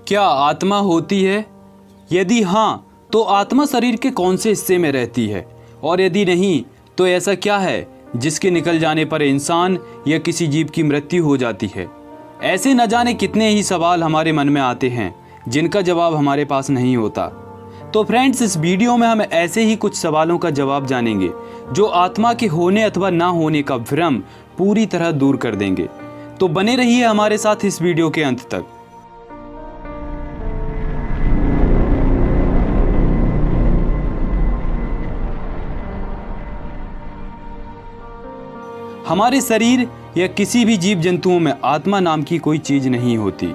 क्या आत्मा होती है? यदि हाँ, तो आत्मा शरीर के कौन से हिस्से में रहती है? और यदि नहीं, तो ऐसा क्या है जिसके निकल जाने पर इंसान या किसी जीव की मृत्यु हो जाती है? ऐसे न जाने कितने ही सवाल हमारे मन में आते हैं जिनका जवाब हमारे पास नहीं होता। तो फ्रेंड्स, इस वीडियो में हम ऐसे ही कुछ सवालों का जवाब जानेंगे जो आत्मा के होने अथवा ना होने का भ्रम पूरी तरह दूर कर देंगे। तो बने रहिए हमारे साथ इस वीडियो के अंत तक। हमारे शरीर या किसी भी जीव जंतुओं में आत्मा नाम की कोई चीज नहीं होती।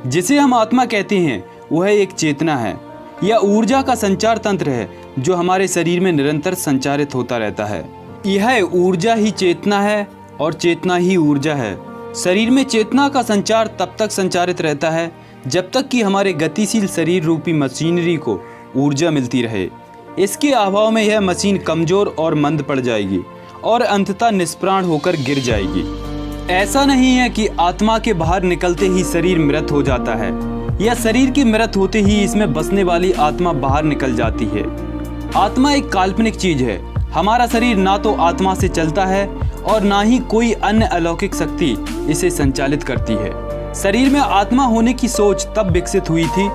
जिसे हम आत्मा कहते हैं वह एक चेतना है या ऊर्जा का संचार तंत्र है जो हमारे शरीर में निरंतर संचारित होता रहता है। यह ऊर्जा ही चेतना है और चेतना ही ऊर्जा है। शरीर में चेतना का संचार तब तक संचारित रहता है जब तक कि हमारे गतिशील शरीर रूपी मशीनरी को ऊर्जा मिलती रहे। इसके अभाव में यह मशीन कमजोर और मंद पड़ जाएगी और अंततः निष्प्राण होकर गिर जाएगी। ऐसा नहीं है कि आत्मा के बाहर निकलते ही शरीर मृत हो जाता है या शरीर की मृत होते ही इसमें बसने वाली आत्मा बाहर निकल जाती है। आत्मा एक काल्पनिक चीज है। हमारा शरीर ना तो आत्मा से चलता है और ना ही कोई अन्य अलौकिक शक्ति इसे संचालित करती है। शरीर में आत्मा होने की सोच तब विकसित हुई थी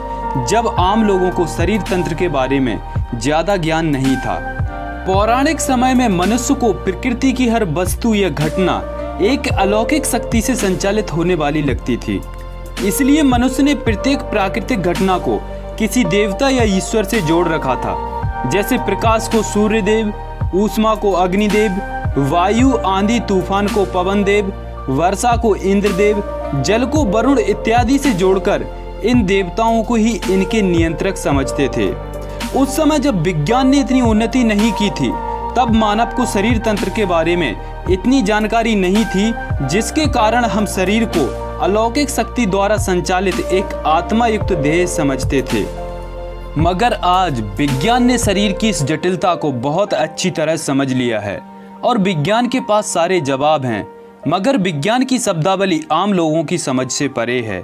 जब आम लोगों को शरीर तंत्र के बारे में ज्यादा ज्ञान नहीं था। पौराणिक समय में मनुष्य को प्रकृति की हर वस्तु या घटना एक अलौकिक शक्ति से संचालित होने वाली लगती थी। इसलिए मनुष्य ने प्रत्येक प्राकृतिक घटना को किसी देवता या ईश्वर से जोड़ रखा था। जैसे प्रकाश को सूर्य देव, ऊष्मा को अग्निदेव, वायु आंधी तूफान को पवन देव, वर्षा को इंद्र देव, जल को वरुण इत्यादि से जोड़कर इन देवताओं को ही इनके नियंत्रक समझते थे। उस समय जब विज्ञान ने इतनी उन्नति नहीं की थी, तब मानव को शरीर तंत्र के बारे में इतनी जानकारी नहीं थी, जिसके कारण हम शरीर को अलौकिक शक्ति द्वारा संचालित एक आत्मा युक्त देह समझते थे। मगर आज विज्ञान ने शरीर की इस जटिलता को बहुत अच्छी तरह समझ लिया है और विज्ञान के पास सारे जवाब हैं। मगर विज्ञान की शब्दावली आम लोगों की समझ से परे है।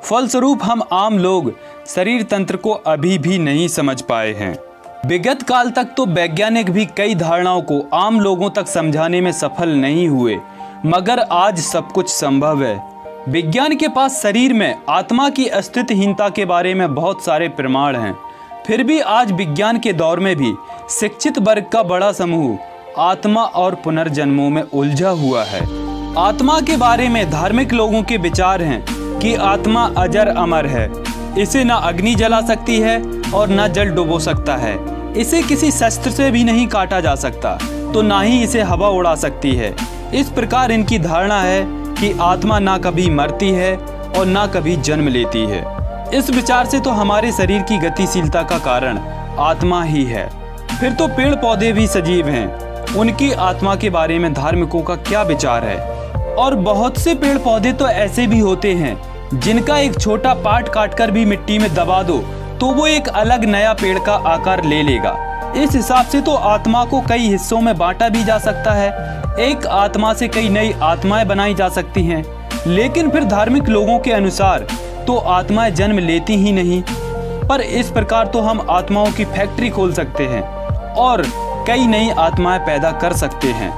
फलस्वरूप हम आम लोग शरीर तंत्र को अभी भी नहीं समझ पाए हैं। विगत काल तक तो वैज्ञानिक भी कई धारणाओं को आम लोगों तक समझाने में सफल नहीं हुए, मगर आज सब कुछ संभव है। विज्ञान के पास शरीर में आत्मा की अस्तित्वहीनता के बारे में बहुत सारे प्रमाण हैं। फिर भी आज विज्ञान के दौर में भी शिक्षित वर्ग का बड़ा समूह आत्मा और पुनर्जन्मों में उलझा हुआ है। आत्मा के बारे में धार्मिक लोगों के विचार हैं कि आत्मा अजर अमर है। इसे ना अग्नि जला सकती है और ना जल डुबो सकता है। इसे किसी शस्त्र से भी नहीं काटा जा सकता, तो ना ही इसे हवा उड़ा सकती है। इस प्रकार इनकी धारणा है कि आत्मा ना कभी मरती है और ना कभी जन्म लेती है। इस विचार से तो हमारे शरीर की गतिशीलता का कारण आत्मा ही है। फिर तो पेड़ पौधे भी सजीव हैं। उनकी आत्मा के बारे में धार्मिकों का क्या विचार है? और बहुत से पेड़ पौधे तो ऐसे भी होते हैं जिनका एक छोटा पार्ट काटकर भी मिट्टी में दबा दो तो वो एक अलग नया पेड़ का आकार ले लेगा। इस हिसाब से तो आत्मा को कई हिस्सों में बांटा भी जा सकता है। एक आत्मा से कई नई आत्माएं बनाई जा सकती हैं। लेकिन फिर धार्मिक लोगों के अनुसार तो आत्माएं जन्म लेती ही नहीं। पर इस प्रकार तो हम आत्माओं की फैक्ट्री खोल सकते हैं और कई नई आत्माएं पैदा कर सकते हैं।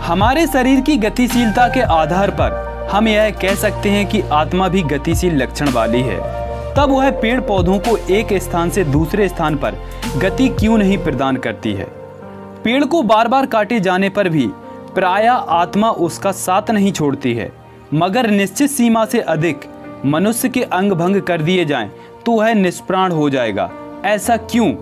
हमारे शरीर की गतिशीलता के आधार पर हम यह कह सकते हैं कि आत्मा भी गतिशील लक्षण वाली है। तब वह पेड़ पौधों को एक स्थान से दूसरे स्थान पर गति क्यों नहीं प्रदान करती है? पेड़ को बार बार काटे जाने पर भी प्रायः आत्मा उसका साथ नहीं छोड़ती है, मगर निश्चित सीमा से अधिक मनुष्य के अंग भंग कर दिए जाएं तो वह निष्प्राण हो जाएगा। ऐसा क्यों?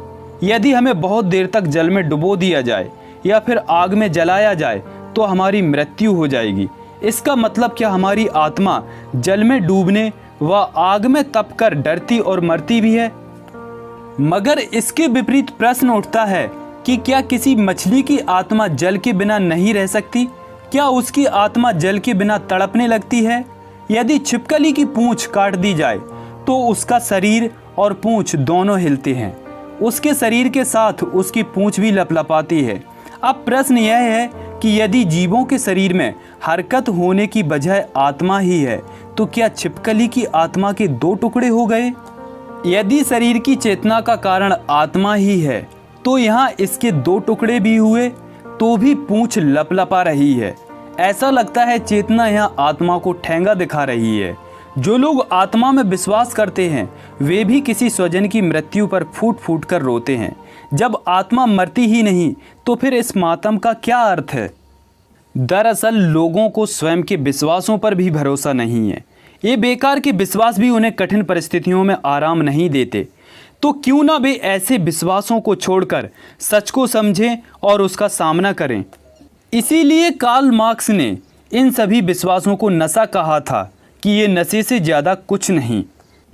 यदि हमें बहुत देर तक जल में डुबो दिया जाए या फिर आग में जलाया जाए तो हमारी मृत्यु हो जाएगी। इसका मतलब क्या हमारी आत्मा जल में डूबने व आग में तपकर डरती और मरती भी है? मगर इसके विपरीत प्रश्न उठता है कि क्या किसी मछली की आत्मा जल के बिना नहीं रह सकती? क्या उसकी आत्मा जल के बिना तड़पने लगती है? यदि छिपकली की पूंछ काट दी जाए तो उसका शरीर और पूंछ दोनों हिलते हैं। उसके शरीर के साथ उसकी पूंछ भी लपलपाती है। अब प्रश्न यह है कि यदि जीवों के शरीर में हरकत होने की वजह आत्मा ही है तो क्या छिपकली की आत्मा के दो टुकड़े हो गए? यदि शरीर की चेतना का कारण आत्मा ही है तो यहाँ इसके दो टुकड़े भी हुए तो भी पूंछ लपलपा रही है। ऐसा लगता है चेतना यहाँ आत्मा को ठेंगा दिखा रही है। जो लोग आत्मा में विश्वास करते हैं वे भी किसी स्वजन की मृत्यु पर फूट फूट कर रोते हैं। जब आत्मा मरती ही नहीं तो फिर इस मातम का क्या अर्थ है? दरअसल लोगों को स्वयं के विश्वासों पर भी भरोसा नहीं है। ये बेकार के विश्वास भी उन्हें कठिन परिस्थितियों में आराम नहीं देते। तो क्यों ना वे ऐसे विश्वासों को छोड़कर सच को समझें और उसका सामना करें। इसीलिए कार्ल मार्क्स ने इन सभी विश्वासों को नशा कहा था कि ये नशे से ज़्यादा कुछ नहीं।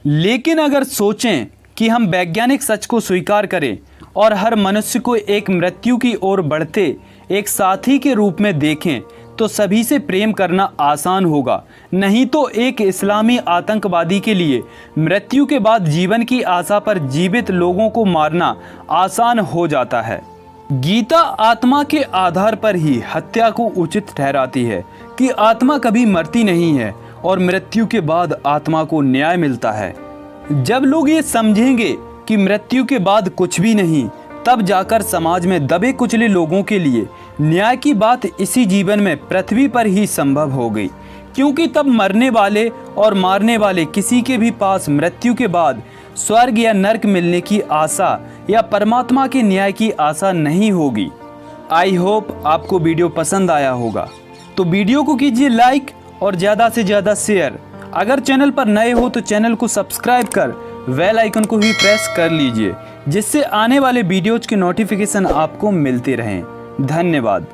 लेकिन अगर सोचें कि हम वैज्ञानिक सच को स्वीकार करें और हर मनुष्य को एक मृत्यु की ओर बढ़ते एक साथी के रूप में देखें तो सभी से प्रेम करना आसान होगा। नहीं तो एक इस्लामी आतंकवादी के लिए मृत्यु के बाद जीवन की आशा पर जीवित लोगों को मारना आसान हो जाता है। गीता आत्मा के आधार पर ही हत्या को उचित ठहराती है कि आत्मा कभी मरती नहीं है और मृत्यु के बाद आत्मा को न्याय मिलता है। जब लोग ये समझेंगे कि मृत्यु के बाद कुछ भी नहीं, तब जाकर समाज में दबे कुचले लोगों के लिए न्याय की बात इसी जीवन में पृथ्वी पर ही संभव हो गई। क्योंकि तब मरने वाले और मारने वाले किसी के भी पास मृत्यु के बाद स्वर्ग या नर्क मिलने की आशा या परमात्मा के न्याय की आशा नहीं होगी। आई होप आपको वीडियो पसंद आया होगा, तो वीडियो को कीजिए लाइक और ज़्यादा से ज़्यादा शेयर। अगर चैनल पर नए हो तो चैनल को सब्सक्राइब कर बेल आइकन को भी प्रेस कर लीजिए, जिससे आने वाले वीडियोज के नोटिफिकेशन आपको मिलते रहें। धन्यवाद।